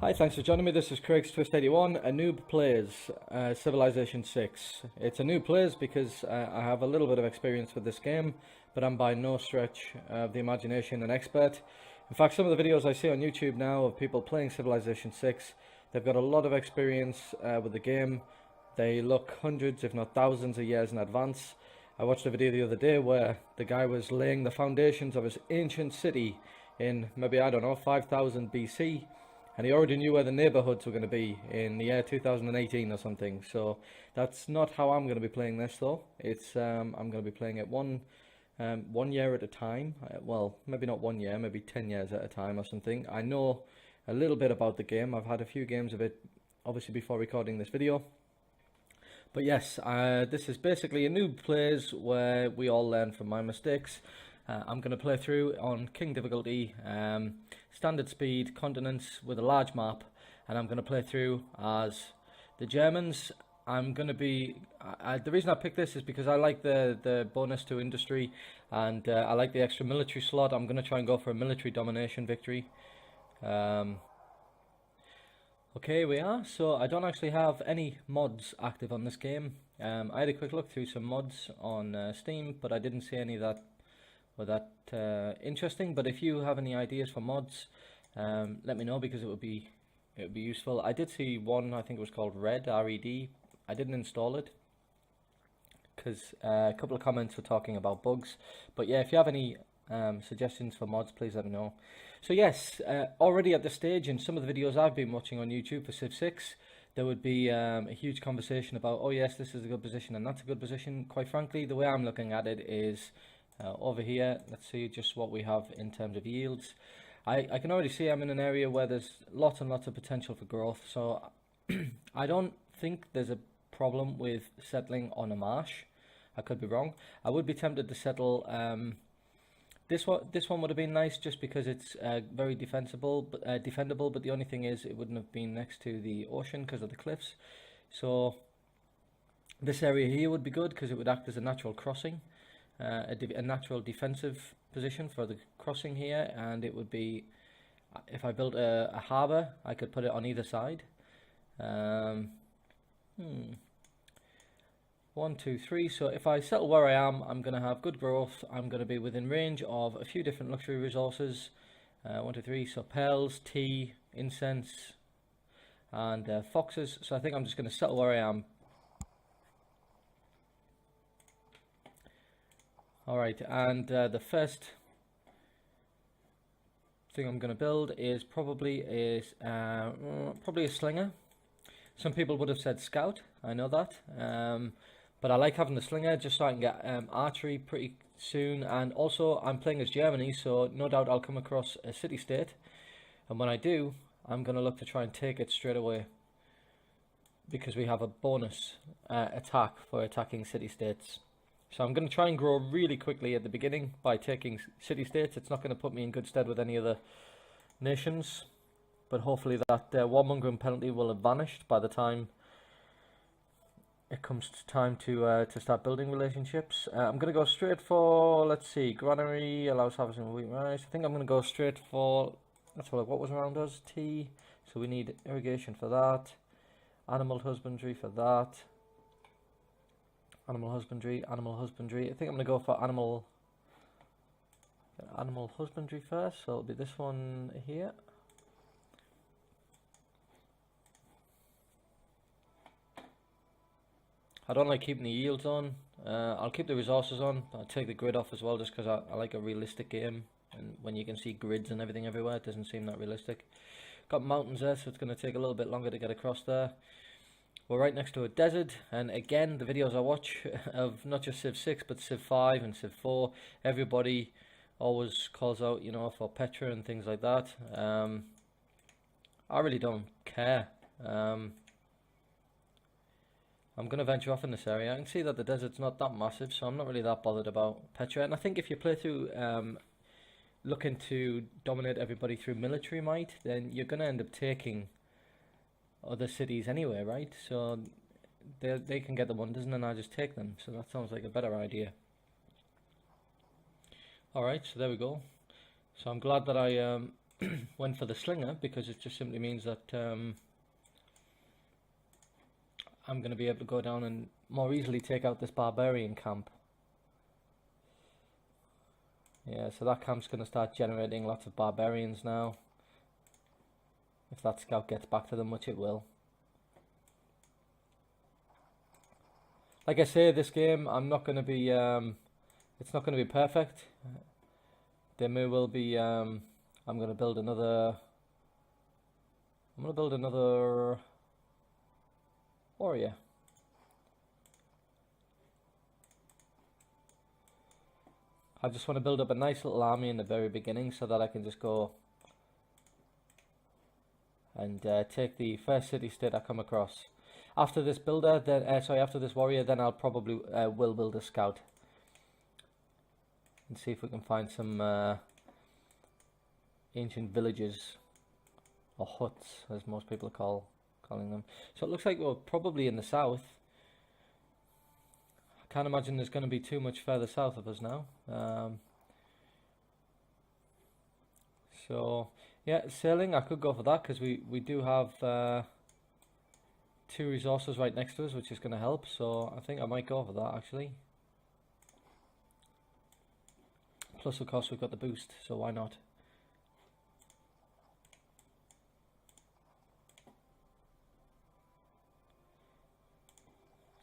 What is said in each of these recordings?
Hi, thanks for joining me. This is Craig's Twist81, a Noob Plays, Civilization 6. It's a Noob Plays because I have a little bit of experience with this game, but I'm by no stretch of the imagination an expert. In fact, some of the videos I see on YouTube now of people playing Civilization 6, they've got a lot of experience with the game. They look hundreds, if not thousands of years in advance. I watched a video the other day where the guy was laying the foundations of his ancient city in maybe, I don't know, 5000 BC. And he already knew where the neighborhoods were going to be in the year 2018 or something. So that's not how I'm going to be playing this, though. It's I'm going to be playing it one year at a time. Well, maybe not 1 year, maybe 10 years at a time or something. I know a little bit about the game. I've had a few games of it, obviously, before recording this video. But yes, this is basically a Noob Plays where we all learn from my mistakes. I'm going to play through on King difficulty, standard speed, continents with a large map, and I'm going to play through as the Germans. I'm going to be, the reason I picked this is because I like the bonus to industry, and I like the extra military slot. I'm going to try and go for a military domination victory. Okay, we are. So I don't actually have any mods active on this game. I had a quick look through some mods on Steam, but I didn't see any that were that interesting. But if you have any ideas for mods, let me know, because it would be useful. I did see one, I think it was called Red, R-E-D. I didn't install it because a couple of comments were talking about bugs. But yeah, if you have any suggestions for mods, please let me know. So yes, already at this stage in some of the videos I've been watching on YouTube for Civ 6, there would be a huge conversation about, oh yes, this is a good position and that's a good position. Quite frankly, the way I'm looking at it is over here. Let's see just what we have in terms of yields. I can already see I'm in an area where there's lots and lots of potential for growth, so I don't think there's a problem with settling on a marsh. I could be wrong. I would be tempted to settle this one would have been nice just because it's very defensible, defendable, but the only thing is it wouldn't have been next to the ocean because of the cliffs. So this area here would be good because it would act as a natural crossing, a natural defensive position for the crossing here, and it would be, if I built a harbour, I could put it on either side. 1, 2, 3. So if I settle where I am, I'm going to have good growth. I'm going to be within range of a few different luxury resources. 1, 2, 3. So pearls, tea, incense, and foxes. So I think I'm just going to settle where I am. Alright, and the first thing I'm going to build is probably a slinger. Some people would have said scout, I know that, but I like having the slinger just so I can get archery pretty soon. And also I'm playing as Germany, so no doubt I'll come across a city-state, and when I do, I'm going to look to try and take it straight away, because we have a bonus attack for attacking city-states. So I'm going to try and grow really quickly at the beginning by taking city-states. It's not going to put me in good stead with any other nations, but hopefully that warmongering penalty will have vanished by the time it comes to time to start building relationships. I'm going to go straight for, let's see, granary allows harvesting wheat rice. I think I'm going to go straight for, let's have a look, what was around us? Tea. So we need irrigation for that. Animal husbandry for that. Animal husbandry. I think I'm going to go for animal husbandry first, so it'll be this one here. I don't like keeping the yields on. I'll keep the resources on. I'll take the grid off as well, just because I like a realistic game, and when you can see grids and everything everywhere, it doesn't seem that realistic. Got mountains there, so it's going to take a little bit longer to get across there. We're right next to a desert, and again, the videos I watch of not just Civ 6 but Civ 5 and Civ 4, everybody always calls out, you know, for Petra and things like that. I really don't care. I'm going to venture off in this area. I can see that the desert's not that massive, so I'm not really that bothered about Petra. And I think if you play through looking to dominate everybody through military might, then you're going to end up taking other cities anyway, right? So they can get the wonders and then I just take them. So that sounds like a better idea. Alright, so there we go. So I'm glad that I went for the slinger because it just simply means that I'm going to be able to go down and more easily take out this barbarian camp. Yeah, so that camp's going to start generating lots of barbarians now. If that scout gets back to them, which it will. Like I say, this game, I'm not going to be, it's not going to be perfect. There may well be, I'm going to build another, warrior. I just want to build up a nice little army in the very beginning so that I can just go and take the first city-state I come across. After this builder, then after this warrior, then I'll probably will build a scout and see if we can find some ancient villages or huts, as most people are calling them. So it looks like we're probably in the south. I can't imagine there's going to be too much further south of us now. So yeah, sailing, I could go for that because we do have 2 resources right next to us, which is going to help. So I think I might go for that actually. Plus, of course, we've got the boost, so why not?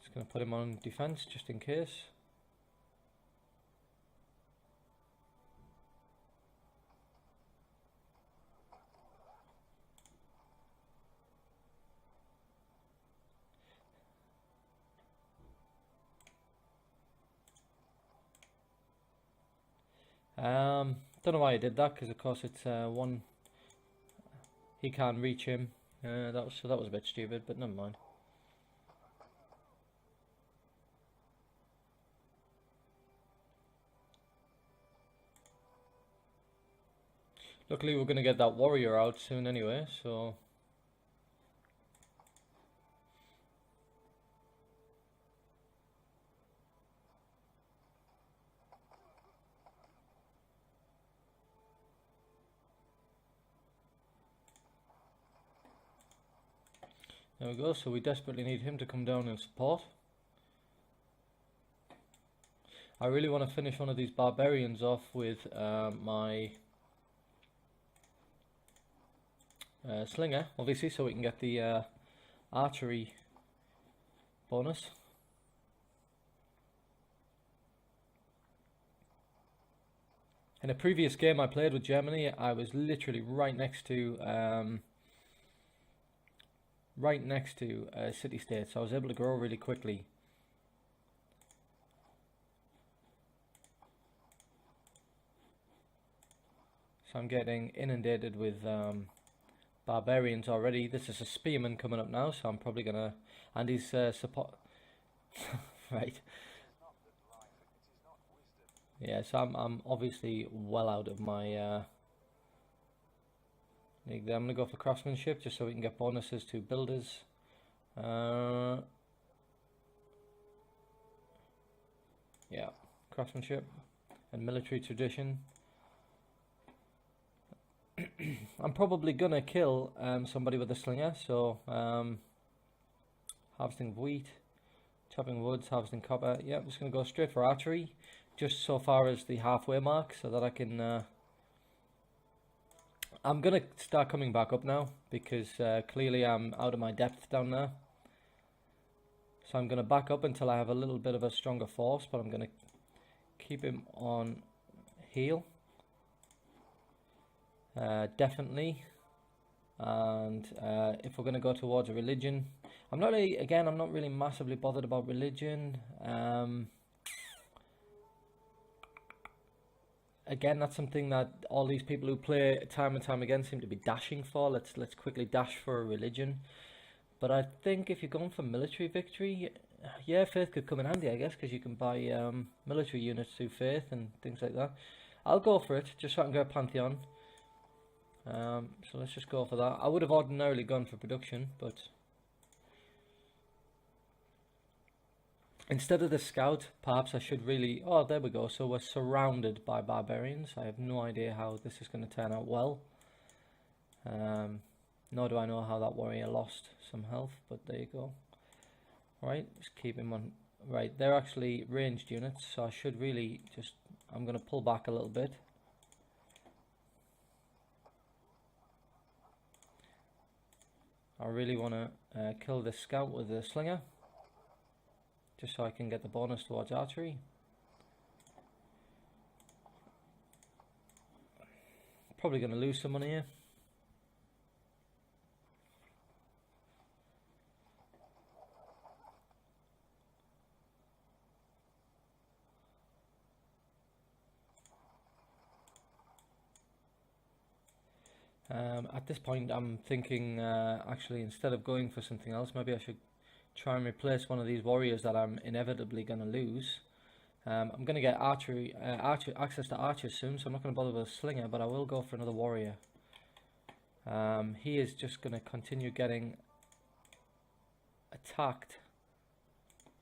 Just going to put him on defense just in case. Don't know why I did that, because of course it's one. He can't reach him. That was a bit stupid, but never mind. Luckily, we're going to get that warrior out soon anyway, so. There we go, so we desperately need him to come down and support. I really want to finish one of these barbarians off with my slinger, obviously, so we can get the archery bonus. In a previous game I played with Germany, I was literally right next to a city-state, so I was able to grow really quickly. So I'm getting inundated with barbarians already. This is a spearman coming up now, so I'm probably gonna, and he's support. Right. Yeah, so I'm obviously well out of my I'm going to go for craftsmanship just so we can get bonuses to builders. Yeah, craftsmanship and military tradition. I'm probably going to kill somebody with a slinger, so harvesting wheat, chopping woods, harvesting copper. Yeah, I'm just going to go straight for archery, just so far as the halfway mark, so that I can... I'm going to start coming back up now, because clearly I'm out of my depth down there. So I'm going to back up until I have a little bit of a stronger force, but I'm going to keep him on heal. Definitely. And if we're going to go towards a religion, I'm not really massively bothered about religion. Again, that's something that all these people who play time and time again seem to be dashing for. Let's quickly dash for a religion. But I think if you're going for military victory, yeah, faith could come in handy, I guess, because you can buy military units through faith and things like that. I'll go for it, just so I can get a Pantheon. So let's just go for that. I would have ordinarily gone for production, but... instead of the scout, perhaps I should really... oh, there we go. So we're surrounded by barbarians. I have no idea how this is going to turn out well. Nor do I know how that warrior lost some health, but there you go. Right, just keep him on. Right, they're actually ranged units, so I should really just... I'm going to pull back a little bit. I really want to kill this scout with the slinger, just so I can get the bonus towards archery. Probably going to lose some money here. At this point I'm thinking actually instead of going for something else, maybe I should try and replace one of these warriors that I'm inevitably going to lose. I'm going to get access to archers soon, so I'm not going to bother with a slinger, but I will go for another warrior. He is just going to continue getting attacked.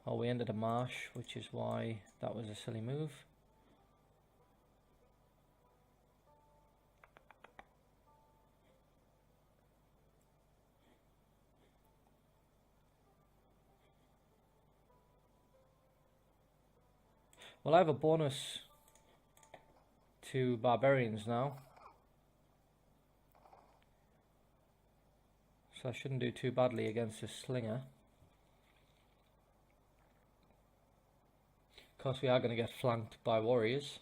Oh, we ended a marsh, which is why that was a silly move. Well, I have a bonus to barbarians now, so I shouldn't do too badly against this slinger. Of course, we are going to get flanked by warriors.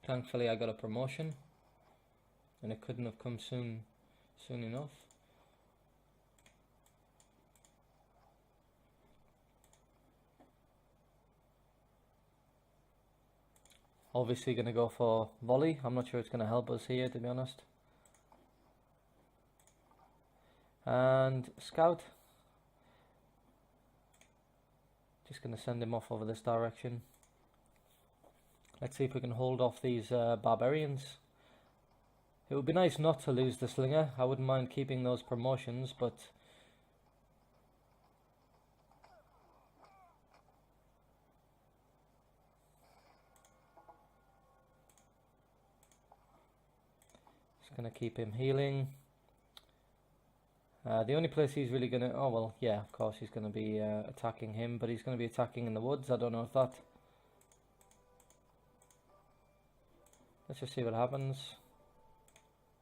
Thankfully, I got a promotion, and it couldn't have come soon enough. Obviously going to go for volley. I'm not sure it's going to help us here, to be honest. And scout. Just going to send him off over this direction. Let's see if we can hold off these barbarians. It would be nice not to lose the slinger. I wouldn't mind keeping those promotions, but... going to keep him healing. The only place he's really going to... Oh, well, yeah, of course he's going to be attacking him, but he's going to be attacking in the woods. I don't know if that... Let's just see what happens.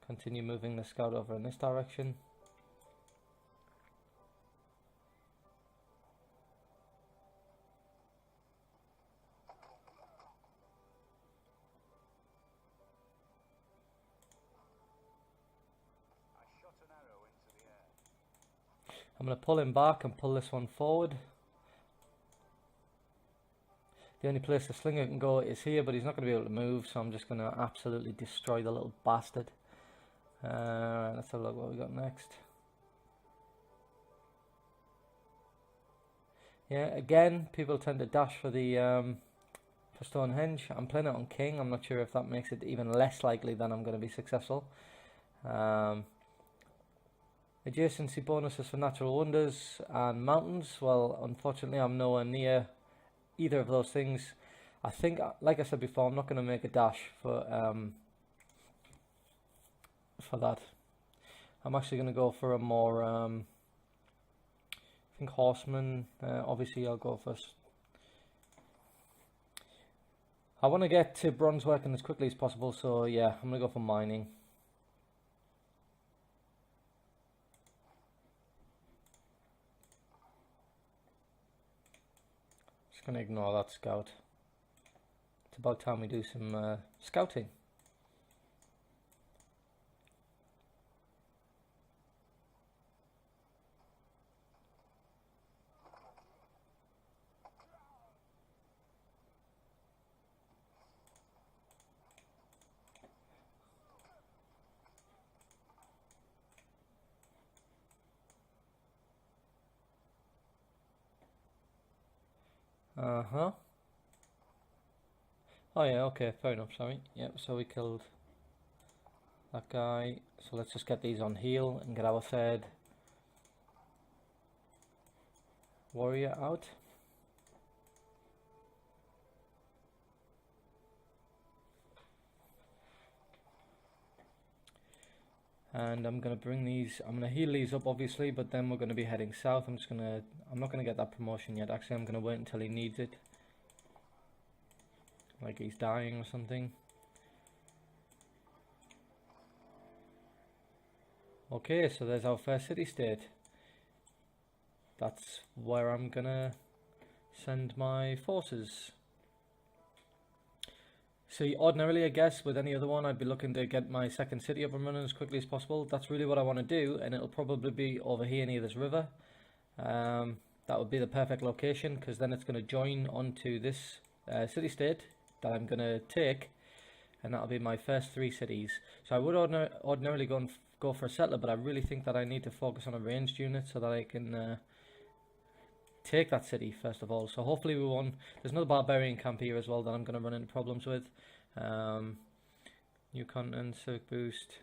Continue moving the scout over in this direction. I'm going to pull him back and pull this one forward. The only place the slinger can go is here, but he's not going to be able to move, so I'm just going to absolutely destroy the little bastard. Let's have a look what we got next. Yeah, again, people tend to dash for the for Stonehenge. I'm playing it on King. I'm not sure if that makes it even less likely that I'm going to be successful. Adjacency bonuses for natural wonders and mountains. Well, unfortunately, I'm nowhere near either of those things. I think, like I said before, I'm not going to make a dash for that. I'm actually going to go for a more, I think horseman. Obviously, I'll go first. I want to get to bronze working as quickly as possible, so yeah, I'm going to go for mining. Going to ignore that scout. It's about time we do some scouting. Uh-huh. Oh yeah, okay, fair enough, sorry. Yep, so we killed that guy. So let's just get these on heal and get our third warrior out. And I'm gonna bring these. I'm gonna heal these up, obviously, but then we're gonna be heading south. I'm not gonna get that promotion yet. Actually, I'm gonna wait until he needs it, like he's dying or something. Okay, so there's our first city-state. That's where I'm gonna send my forces. See, ordinarily, I guess, with any other one, I'd be looking to get my second city up and running as quickly as possible. That's really what I want to do, and it'll probably be over here near this river. That would be the perfect location, because then it's going to join onto this city-state that I'm going to take, and that'll be my first 3 cities. So I would ordinarily go for a settler, but I really think that I need to focus on a ranged unit so that I can take that city first of all. So hopefully we won. There's another barbarian camp here as well that I'm going to run into problems with. New continent, civic boost.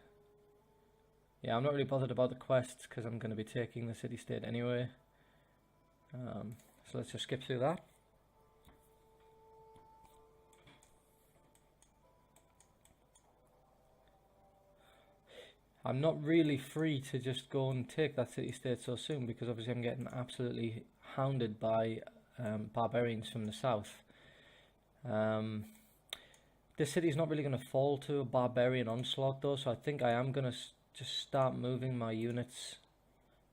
Yeah, I'm not really bothered about the quests because I'm going to be taking the city-state anyway. So let's just skip through that. I'm not really free to just go and take that city-state so soon because obviously I'm getting absolutely hounded by barbarians from the south. This city's not really going to fall to a Barbarian Onslaught though, so I think I am going to just start moving my units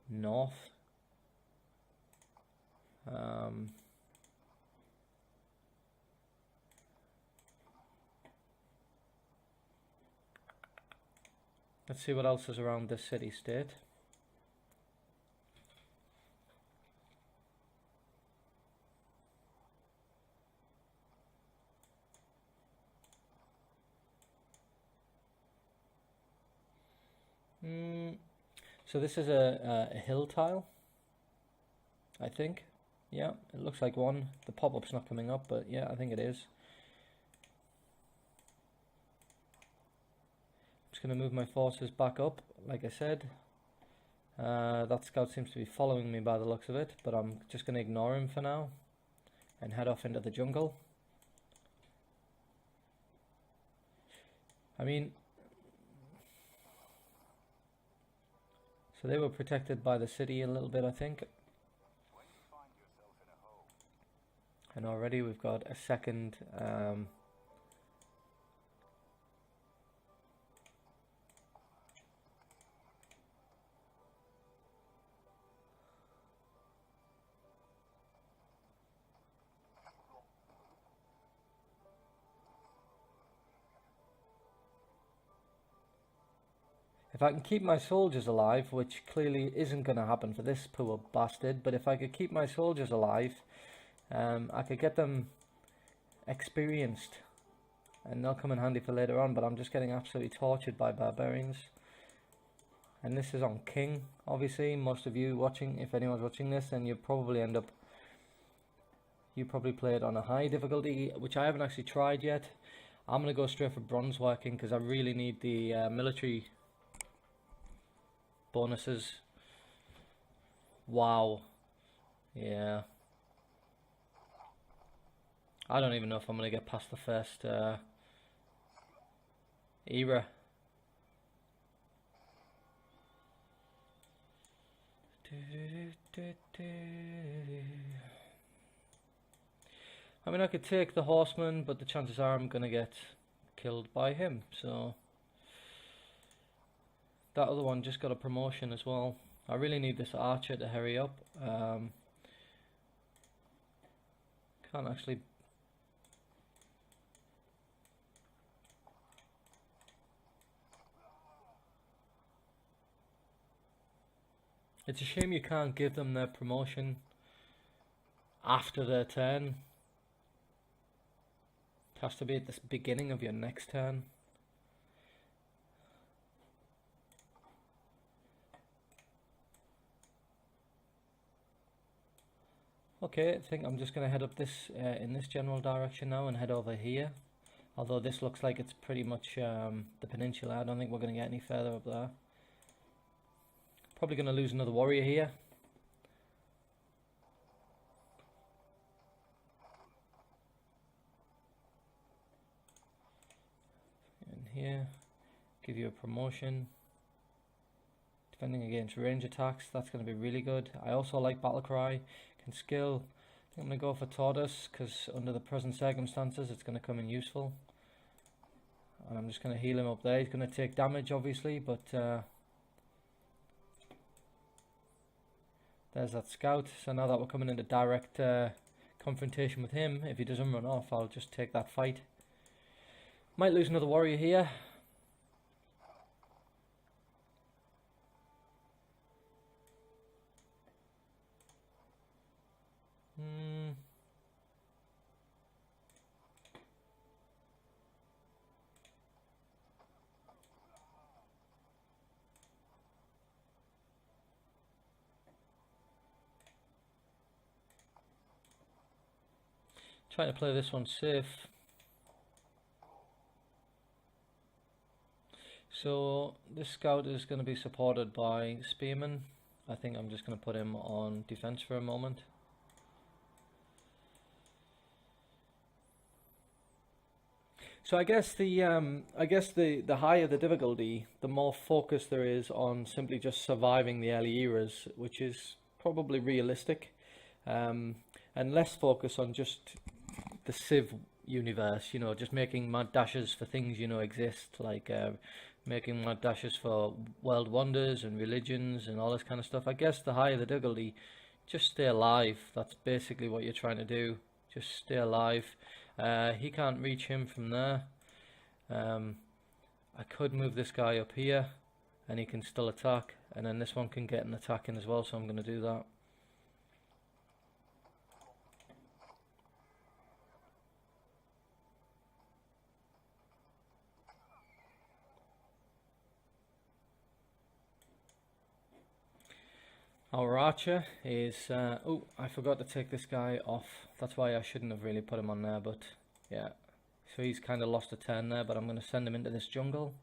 north. Let's see what else is around this city-state. So this is a hill tile, I think. Yeah, it looks like one. The pop-up's not coming up, but yeah, I think it is. Just going to move my forces back up, like I said. That scout seems to be following me by the looks of it, but I'm just going to ignore him for now and head off into the jungle. I mean, so they were protected by the city a little bit, I think. And already we've got a second if I can keep my soldiers alive, which clearly isn't going to happen for this poor bastard, but if I could keep my soldiers alive, I could get them experienced and they'll come in handy for later on, but I'm just getting absolutely tortured by barbarians. And this is on King, obviously. Most of you watching, if anyone's watching this, then you probably play it on a high difficulty, which I haven't actually tried yet. I'm going to go straight for bronze working because I really need the military bonuses. Wow. Yeah. I don't even know if I'm going to get past the first era. I mean, I could take the horseman, but the chances are I'm going to get killed by him, so that other one just got a promotion as well. I really need this archer to hurry up. Can't actually. It's a shame you can't give them their promotion after their turn. It has to be at the beginning of your next turn. Okay, I think I'm just going to head up this in this general direction now and head over here. Although this looks like it's pretty much the peninsula. I don't think we're going to get any further up there. Probably going to lose another warrior here. And here, give you a promotion. defending against range attacks. That's going to be really good. I also like Battle Cry. Can skill. I think I'm going to go for Tortoise because under the present circumstances it's going to come in useful. And I'm just going to heal him up there. He's going to take damage obviously, but there's that scout. So now that we're coming into direct confrontation with him, if he doesn't run off, I'll just take that fight. Might lose another warrior here. Trying to play this one safe. So this scout is going to be supported by Spearman. I think I'm just going to put him on defense for a moment. So I guess the higher the difficulty, the more focus there is on simply just surviving the early eras, which is probably realistic, and less focus on just the Civ universe, you know, just making mad dashes for things you know exist, like making mad dashes for world wonders and religions and all this kind of stuff. I guess the higher the difficulty, just stay alive. That's basically what you're trying to do. Just stay alive. He can't reach him from there. I could move this guy up here and he can still attack, and then this one can get an attack in as well, so I'm going to do that. Our archer is, oh, I forgot to take this guy off. That's why I shouldn't have really put him on there, but yeah. So he's kind of lost a turn there, but I'm going to send him into this jungle.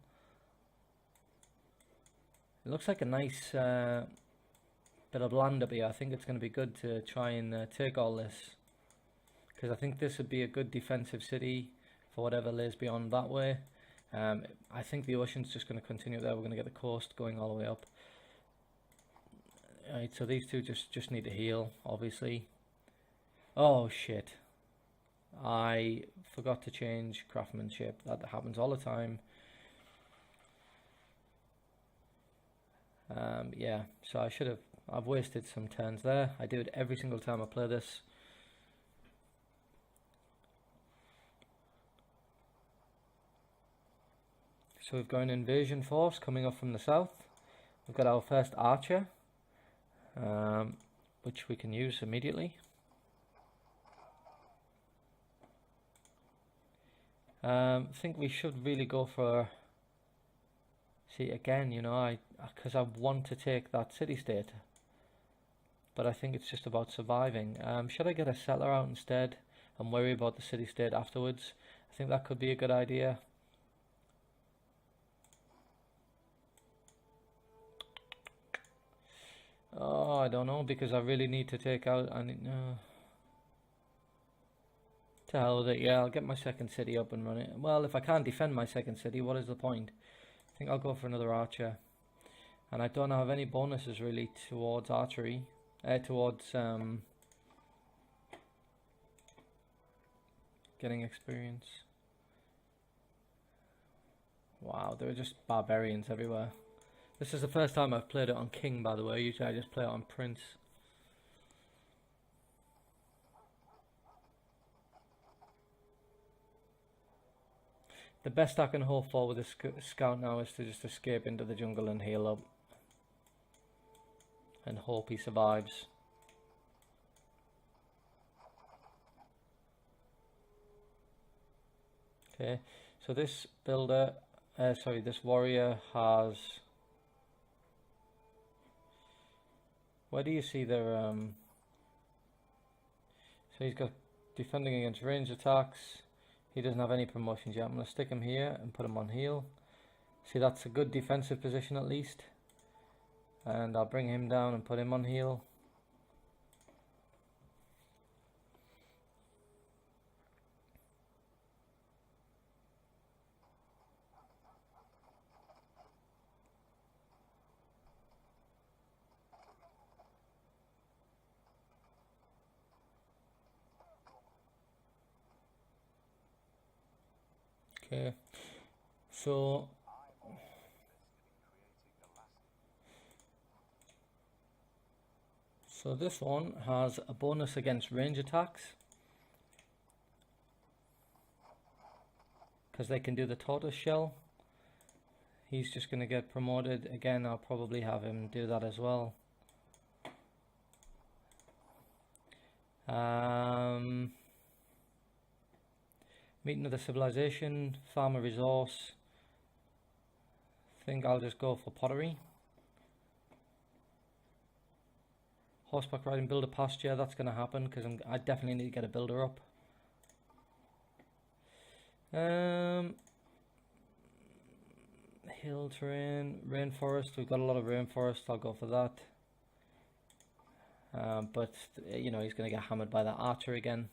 It looks like a nice bit of land up here. I think it's going to be good to try and take all this, because I think this would be a good defensive city for whatever lays beyond that way. I think the ocean's just going to continue there. We're going to get the coast going all the way up. Right, so these two just need to heal, obviously. Oh shit. I forgot to change craftsmanship. That happens all the time. Yeah, so I've wasted some turns there. I do it every single time I play this. So we've got an invasion force coming up from the south. We've got our first archer, which we can use immediately. I think we should really go for, see again, you know, because I want to take that city-state, but I think it's just about surviving. Should I get a settler out instead and worry about the city-state afterwards? I think that could be a good idea. Oh, I don't know, because I really need to take out, to hell with it. Yeah, I'll get my second city up and running. Well, if I can't defend my second city, what is the point? I think I'll go for another archer. And I don't have any bonuses really towards archery. Towards getting experience. Wow, there are just barbarians everywhere. This is the first time I've played it on King, by the way. Usually I just play it on Prince. The best I can hope for with this scout now is to just escape into the jungle and heal up. And hope he survives. Okay, so this builder, this warrior has... Where do you see their... So he's got defending against range attacks. He doesn't have any promotions yet. I'm going to stick him here and put him on heal. See, that's a good defensive position at least. And I'll bring him down and put him on heal. Okay, so this one has a bonus against range attacks because they can do the tortoise shell. He's just going to get promoted again. I'll probably have him do that as well. Meet another civilization, farm a resource. I think I'll just go for pottery. Horseback riding, build a pasture. That's going to happen because I definitely need to get a builder up. Hill terrain, rainforest. We've got a lot of rainforest. I'll go for that. But you know, he's going to get hammered by that archer again.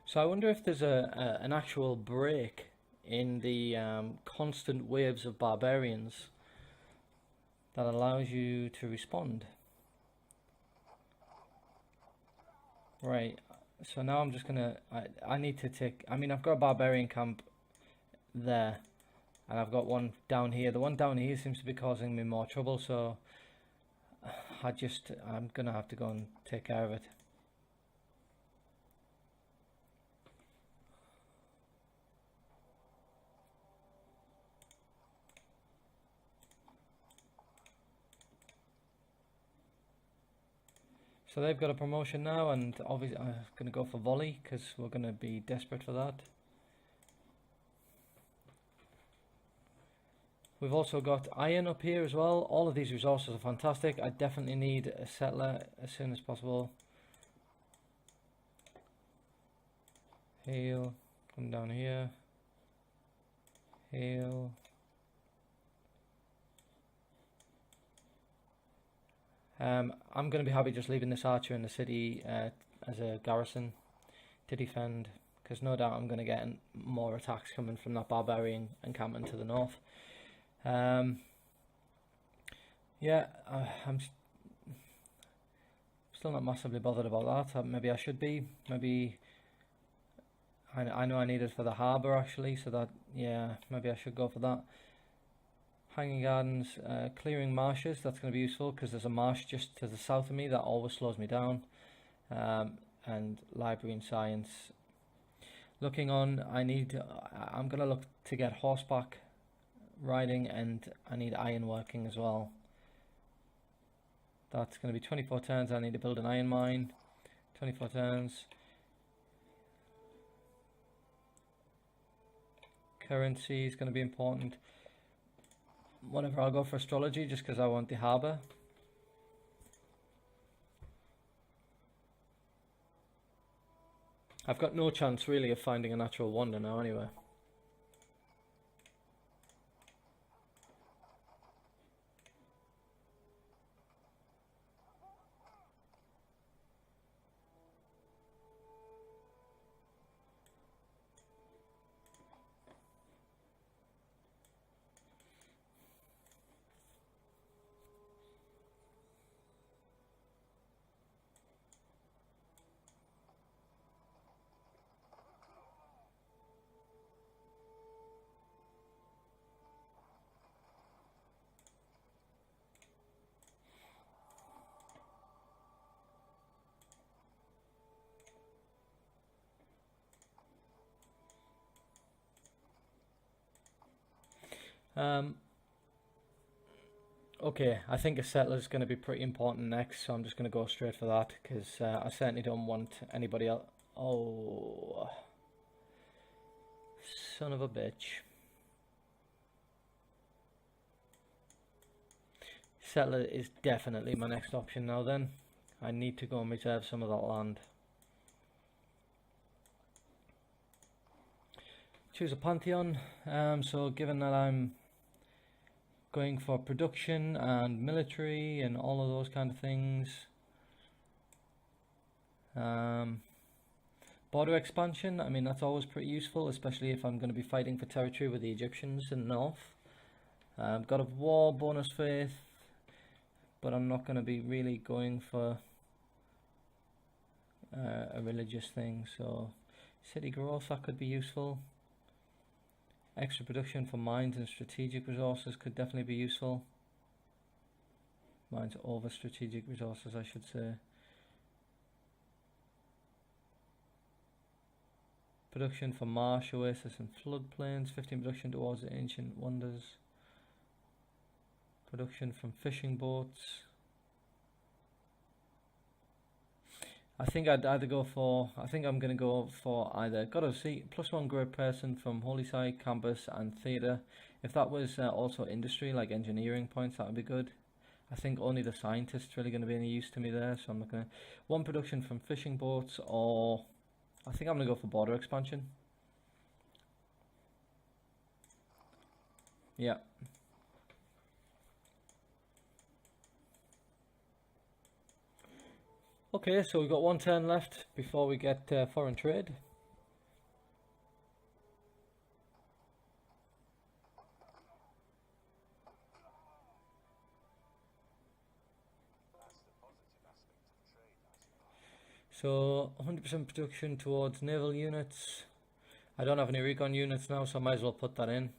So I wonder if there's an actual break in the constant waves of barbarians that allows you to respond. Right, so now I'm just gonna, I need to take, I mean, I've got a barbarian camp there, and I've got one down here. The one down here seems to be causing me more trouble, so I'm gonna have to go and take care of it. So they've got a promotion now, and obviously I'm going to go for volley because we're going to be desperate for that. We've also got iron up here as well. All of these resources are fantastic. I definitely need a settler as soon as possible. Hail, come down here. Hail. I'm going to be happy just leaving this archer in the city as a garrison to defend, because no doubt I'm going to get more attacks coming from that barbarian encampment to the north. Yeah, I'm still not massively bothered about that. Maybe I should be. Maybe I know I need it for the harbour actually, so that, yeah, maybe I should go for that. Hanging Gardens, clearing marshes, that's going to be useful because there's a marsh just to the south of me that always slows me down. And library and science. Looking on, I'm going to look to get horseback riding, and I need iron working as well. That's going to be 24 turns. I need to build an iron mine. 24 turns. Currency is going to be important. Whatever, I'll go for astrology just because I want the harbour. I've got no chance really of finding a natural wonder now anyway. Okay, I think a settler is going to be pretty important next, so I'm just going to go straight for that because I certainly don't want anybody else. Oh, son of a bitch. Settler is definitely my next option now then. I need to go and reserve some of that land. Choose a pantheon. So given that I'm going for production and military and all of those kind of things, border expansion, I mean that's always pretty useful, especially if I'm going to be fighting for territory with the Egyptians in the north. God of War, bonus faith, but I'm not going to be really going for a religious thing, so city growth, that could be useful. Extra production for mines and strategic resources could definitely be useful. Mines over strategic resources, I should say. Production for marsh, oasis and floodplains. 15 production towards the ancient wonders. Production from fishing boats. I think I'd either go for, I think I'm going to go for either God of Sea, +1 great person from Holy Site, Campus and Theatre. If that was also industry, like engineering points, that would be good. I think only the scientist's really going to be any use to me there, so I'm not going to. 1 production from fishing boats, or I think I'm going to go for border expansion. Yeah. Okay, so we've got 1 turn left before we get foreign trade. So 100% production towards naval units. I don't have any recon units now, so I might as well put that in.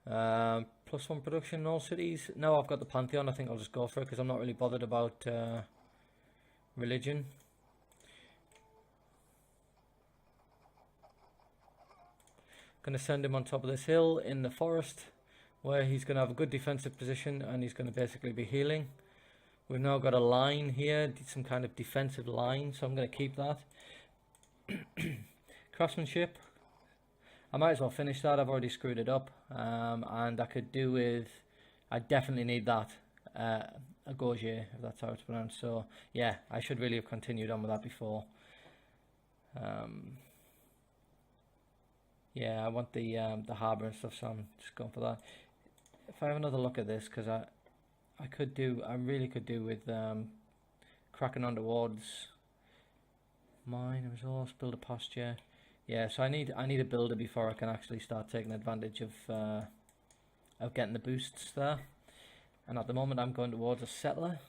+1 production in all cities. Now I've got the Pantheon, I think I'll just go for it because I'm not really bothered about religion. Going to send him on top of this hill in the forest where he's going to have a good defensive position and he's going to basically be healing. We've now got a line here, some kind of defensive line, so I'm going to keep that. Craftsmanship, I might as well finish that. I've already screwed it up, and I could do with, I definitely need that, a gauger, if that's how it's pronounced. So yeah, I should really have continued on with that before. Yeah, I want the harbour and stuff, so I'm just going for that. If I have another look at this, because I really could do with cracking on towards mine, resource, build a posture. Yeah, so I need a builder before I can actually start taking advantage of getting the boosts there. And at the moment I'm going towards a settler.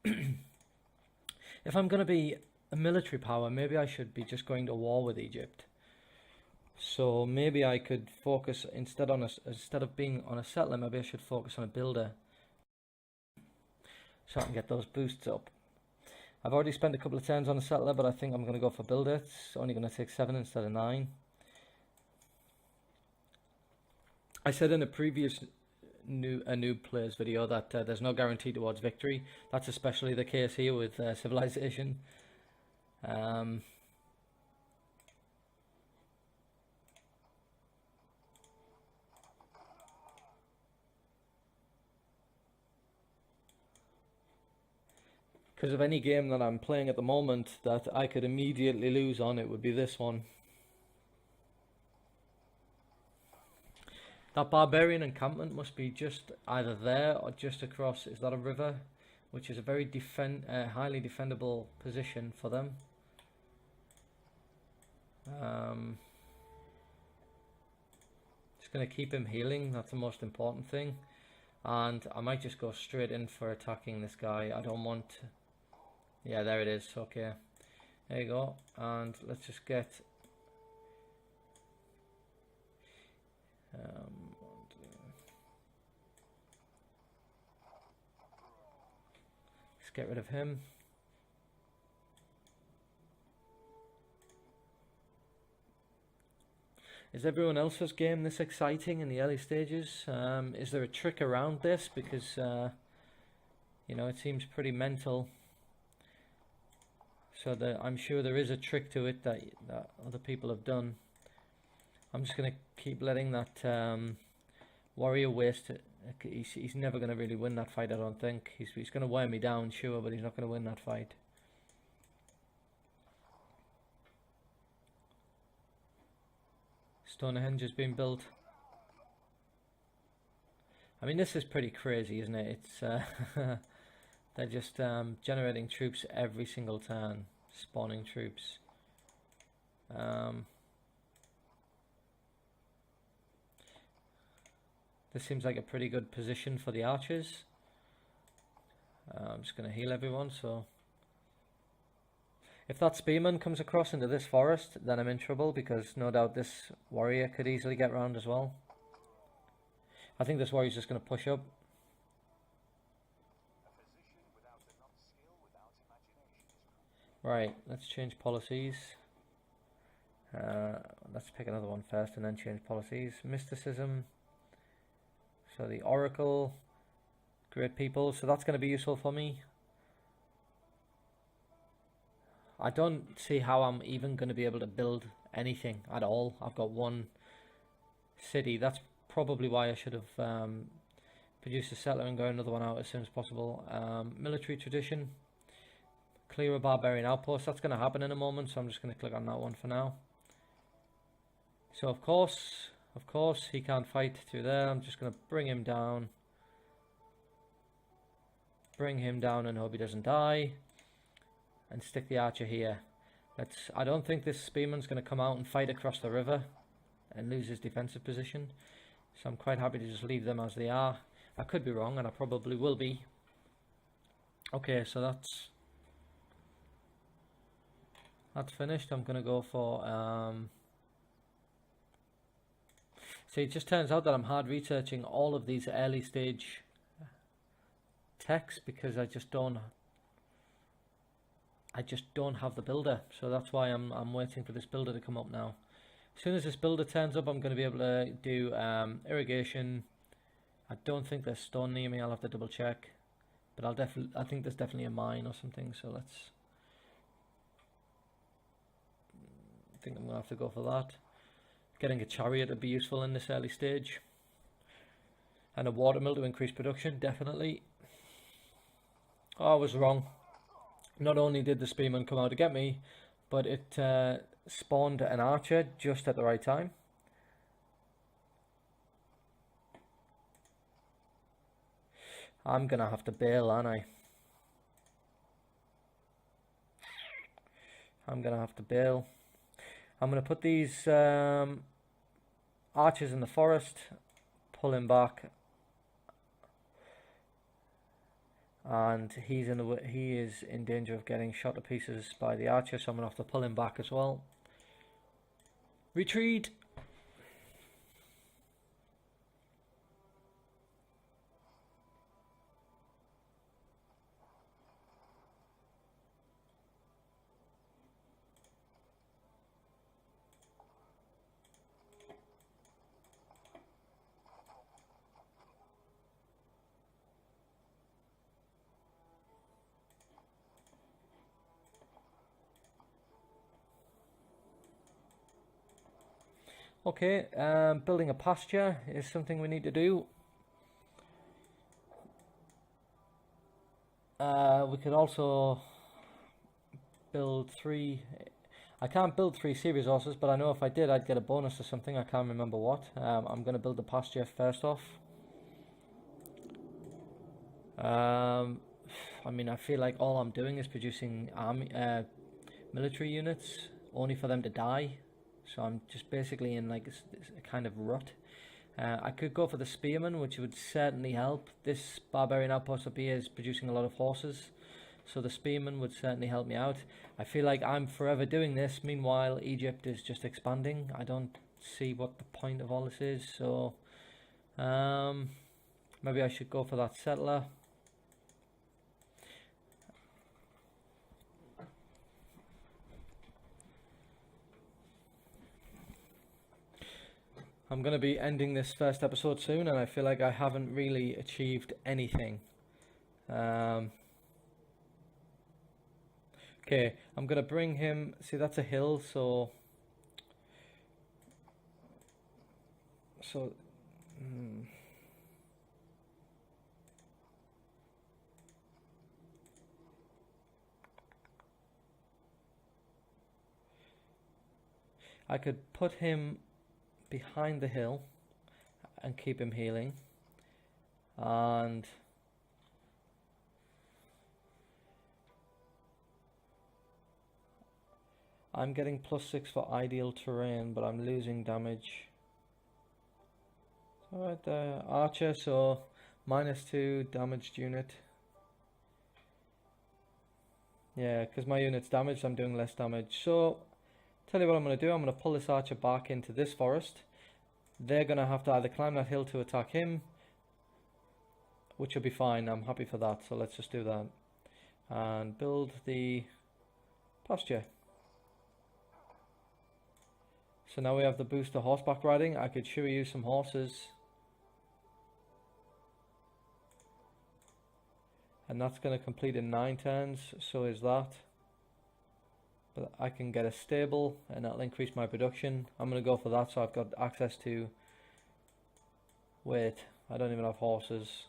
If I'm going to be a military power, maybe I should be just going to war with Egypt. So maybe I could focus instead of being on a settler, maybe I should focus on a builder, so I can get those boosts up. I've already spent a couple of turns on a settler, but I think I'm going to go for builder. It's only going to take 7 instead of 9. I said in a previous Noob Plays video that there's no guarantee towards victory. That's especially the case here with Civilization. Because of any game that I'm playing at the moment that I could immediately lose on, it would be this one. That Barbarian encampment must be just either there or just across. Is that a river? Which is a very highly defendable position for them. Just going to keep him healing. That's the most important thing. And I might just go straight in for attacking this guy. I don't want... Yeah, there it is. Okay, there you go. And let's just get let's get rid of him. Is everyone else's game this exciting in the early stages? Is there a trick around this? Because you know, it seems pretty mental. So I'm sure there is a trick to it that other people have done. I'm just going to keep letting that warrior waste it. He's never going to really win that fight, I don't think. He's going to wear me down, sure, but he's not going to win that fight. Stonehenge has been built. I mean, this is pretty crazy, isn't it? It's they're just generating troops every single turn, spawning troops. This seems like a pretty good position for the archers. I'm just going to heal everyone, so... If that spearman comes across into this forest, then I'm in trouble, because no doubt this warrior could easily get round as well. I think this warrior's just going to push up. Right, let's change policies. Let's pick another one first and then change policies. Mysticism. So the Oracle. Great people. So that's going to be useful for me. I don't see how I'm even going to be able to build anything at all. I've got one city. That's probably why I should have produced a settler and got another one out as soon as possible. Military tradition. Clear a barbarian outpost. That's going to happen in a moment, so I'm just going to click on that one for now. So of course, he can't fight through there. I'm just going to bring him down. Bring him down and hope he doesn't die. And stick the archer here. I don't think this spearman's going to come out and fight across the river and lose his defensive position. So I'm quite happy to just leave them as they are. I could be wrong, and I probably will be. Okay, so that's finished. I'm going to go for... See, it just turns out that I'm hard researching all of these early stage techs because I just don't have the builder. So that's why I'm waiting for this builder to come up now. As soon as this builder turns up, I'm going to be able to do irrigation. I don't think there's stone near me. I'll have to double check, but I think there's definitely a mine or something. So I think I'm going to have to go for that. Getting a chariot would be useful in this early stage. And a watermill to increase production, definitely. Oh, I was wrong. Not only did the spearman come out to get me, but it spawned an archer just at the right time. I'm going to have to bail, aren't I? I'm going to have to bail. I'm going to put these archers in the forest, pull him back, and he is in danger of getting shot to pieces by the archer, so I'm going to have to pull him back as well. Retreat! Okay, building a pasture is something we need to do. We could also build 3... I can't build 3 sea resources, but I know if I did I'd get a bonus or something. I can't remember what. I'm going to build the pasture first off. I mean, I feel like all I'm doing is producing military units, only for them to die. So I'm just basically in like a kind of rut. I could go for the spearman, which would certainly help. This barbarian outpost up here is producing a lot of horses, so the spearman would certainly help me out. I feel like I'm forever doing this. Meanwhile, Egypt is just expanding. I don't see what the point of all this is. So maybe I should go for that settler. I'm going to be ending this first episode soon, and I feel like I haven't really achieved anything. Okay, I'm gonna bring him. See, that's a hill, so hmm. I could put him behind the hill and keep him healing, and I'm getting +6 for ideal terrain, but I'm losing damage. Alright there, archer, so -2 damaged unit. Yeah, because my unit's damaged, I'm doing less damage. So, tell you what I'm going to do, I'm going to pull this archer back into this forest. They're going to have to either climb that hill to attack him, which will be fine, I'm happy for that, so let's just do that. And build the pasture. So now we have the boost to horseback riding. I could sure use some horses. And that's going to complete in 9 turns, so is that. But I can get a stable and that'll increase my production. I'm going to go for that, so I've got access to... Wait, I don't even have horses.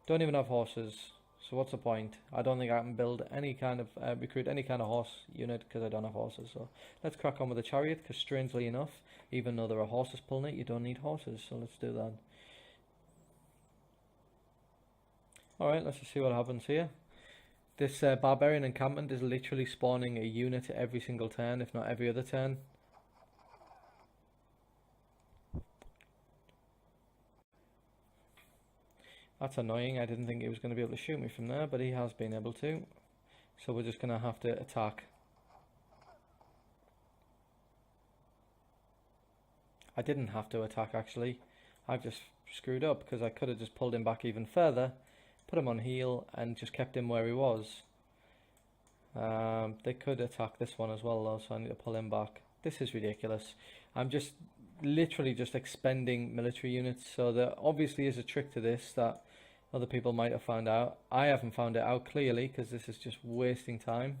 Don't even have horses, so what's the point? I don't think I can build any kind of, recruit any kind of horse unit because I don't have horses. So let's crack on with the chariot, because strangely enough, even though there are horses pulling it, you don't need horses, so let's do that. Alright, let's just see what happens here. This barbarian encampment is literally spawning a unit every single turn, if not every other turn. That's annoying, I didn't think he was going to be able to shoot me from there, but he has been able to. So we're just going to have to attack. I didn't have to attack actually, I've just screwed up because I could have just pulled him back even further, put him on heal and just kept him where he was. They could attack this one as well though, so I need to pull him back. This is ridiculous. I'm just literally just expending military units, so there obviously is a trick to this that other people might have found out. I haven't found it out clearly because this is just wasting time.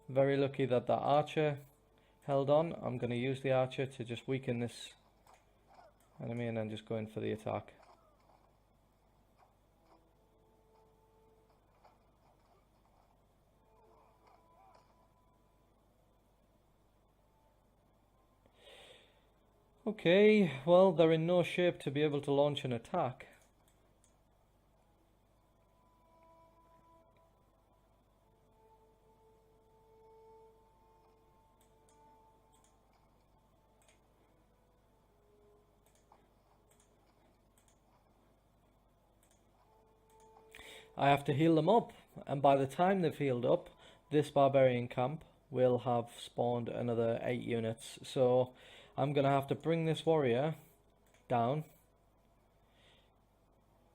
Very lucky that the archer held on. I'm going to use the archer to just weaken this enemy and then just go in for the attack. Okay, well, they're in no shape to be able to launch an attack. I have to heal them up, and by the time they've healed up, this barbarian camp will have spawned another 8 units. So I'm going to have to bring this warrior down,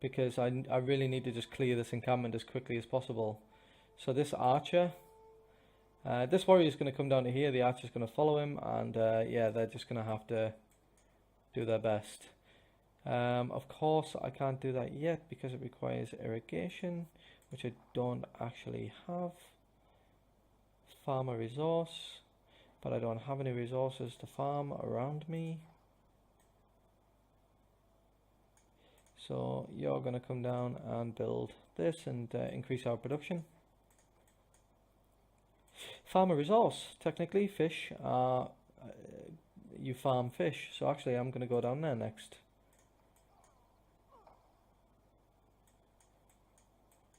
because I really need to just clear this encampment as quickly as possible. So this archer, this warrior is going to come down to here, the archer is going to follow him, and yeah, they're just going to have to do their best. Of course I can't do that yet because it requires irrigation, which I don't actually have. Farm a resource, but I don't have any resources to farm around me. So you're going to come down and build this and increase our production. Farm a resource, technically fish, you farm fish, so actually I'm going to go down there next.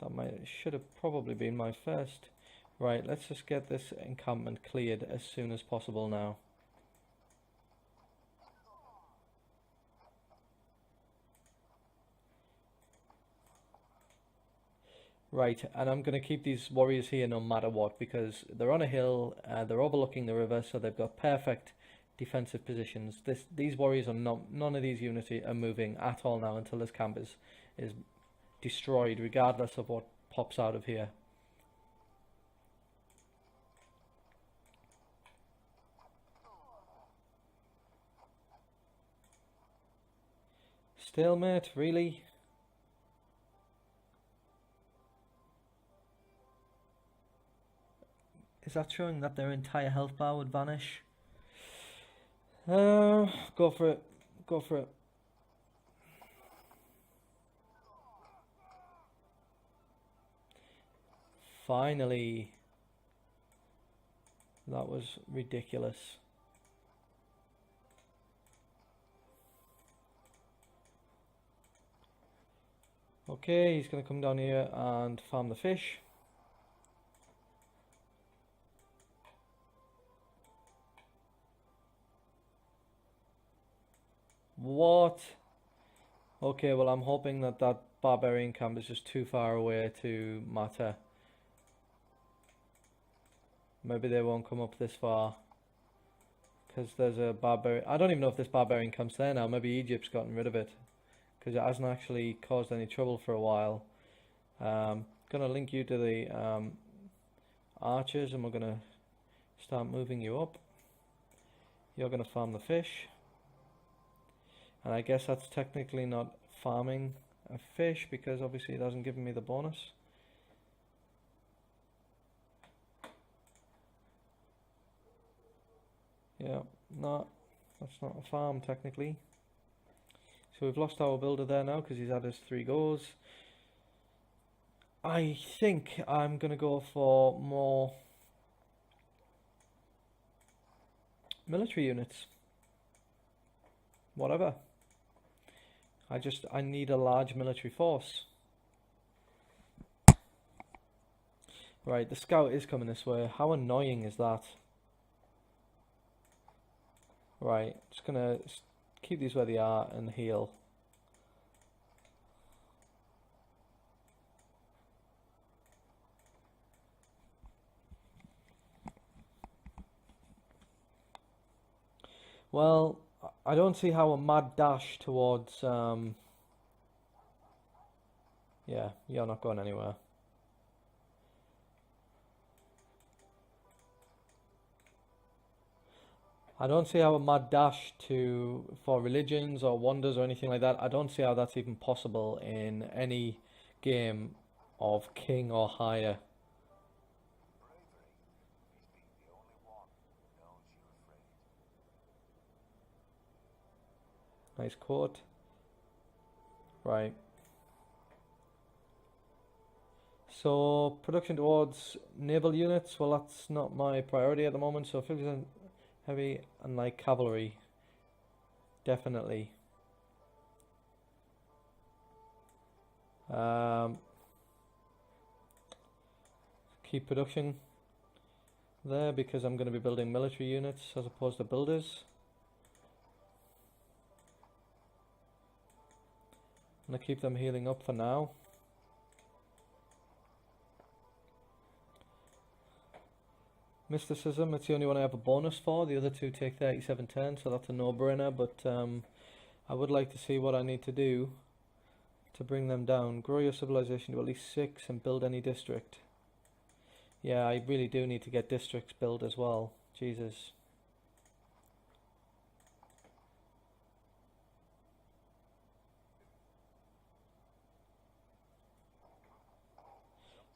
That should have probably been my first. Right, let's just get this encampment cleared as soon as possible now. Right, and I'm going to keep these warriors here no matter what, because they're on a hill, they're overlooking the river, so they've got perfect defensive positions. These warriors are none of these units are moving at all now until this camp is destroyed, regardless of what pops out of here. Stalemate, really? Is that showing that their entire health bar would vanish? Go for it. Go for it. Finally. That was ridiculous. Okay, he's going to come down here and farm the fish. What? Okay, well I'm hoping that that barbarian camp is just too far away to matter. Maybe they won't come up this far. Because there's a barbarian... I don't even know if this barbarian camp's there now. Maybe Egypt's gotten rid of it. Because it hasn't actually caused any trouble for a while. Gonna link you to the archers, and we're gonna start moving you up. You're gonna farm the fish. And I guess that's technically not farming a fish, because obviously it hasn't given me the bonus. Yeah, no, that's not a farm technically. So we've lost our builder there now because he's had his 3 goes. I think I'm going to go for more military units. Whatever. I need a large military force. Right, the scout is coming this way. How annoying is that? Right, just gonna keep these where they are and heal. Well, I don't see how a mad dash towards yeah, you're not going anywhere. I don't see how a mad dash for religions or wonders or anything like that. I don't see how that's even possible in any game of king or higher. Nice quote. Right. So production towards naval units. Well, that's not my priority at the moment. So 50% heavy and light cavalry, definitely. Keep production there because I'm going to be building military units as opposed to builders. I'm going to keep them healing up for now. Mysticism, it's the only one I have a bonus for. The other 2 take 37 turns, so that's a no-brainer, but I would like to see what I need to do to bring them down. Grow your civilization to at least 6 and build any district. Yeah, I really do need to get districts built as well. Jesus.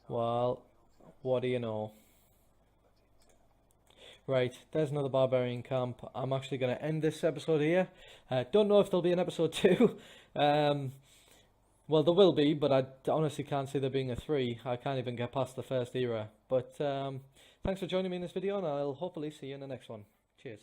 Well, what do you know? Right, there's another barbarian camp. I'm actually going to end this episode here. Don't know if there'll be an episode 2. Well, there will be, but I honestly can't see there being a 3. I can't even get past the first era. But thanks for joining me in this video, and I'll hopefully see you in the next one. Cheers.